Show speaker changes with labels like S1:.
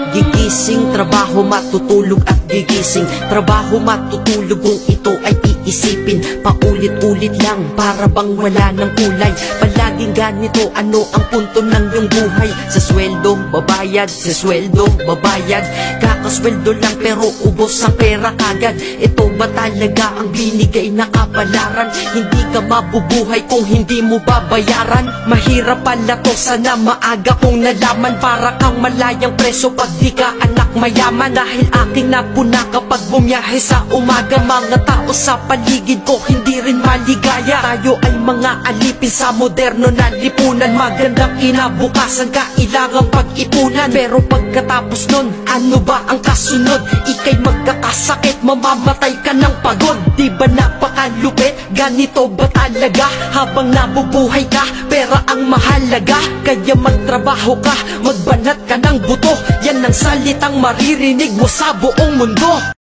S1: Gigising, trabaho, matutulog at gigising. Trabaho, matutulog kung ito ay iisipin. Paulit-ulit lang, para bang wala ng kulay. Palaging ganito, ano ang punto ng iyong buhay? Sa sweldo, babayad, sa sweldo, babayad. Kakasweldo lang pero ubos ang pera kagad. Ito ba talaga ang binigay na kapalaran? Hindi ka mabubuhay kung hindi mo babayaran. Mahirap pala to, sana maaga kong nalaman. Para kang malayang preso pag di ka anak mayaman. Dahil aking napuna kapag bumiyahe sa umaga. Mga tao sa paligid ko hindi rin maligaya. Tayo ay mga alipin sa moderno na lipunan. Magandang kinabukasan, kailangang pag-ipunan. Pero pagkatapos nun, ano ba ang kasunod? Ika'y magkakasakit, mamamatay ka ng pagod. Di ba napakalupit? Ganito ba talaga? Habang nabubuhay ka, pera ang mahalaga. Kaya magtrabaho ka, magbanat ka ng buto. Yan ang salitang maririnig mo sa buong mundo.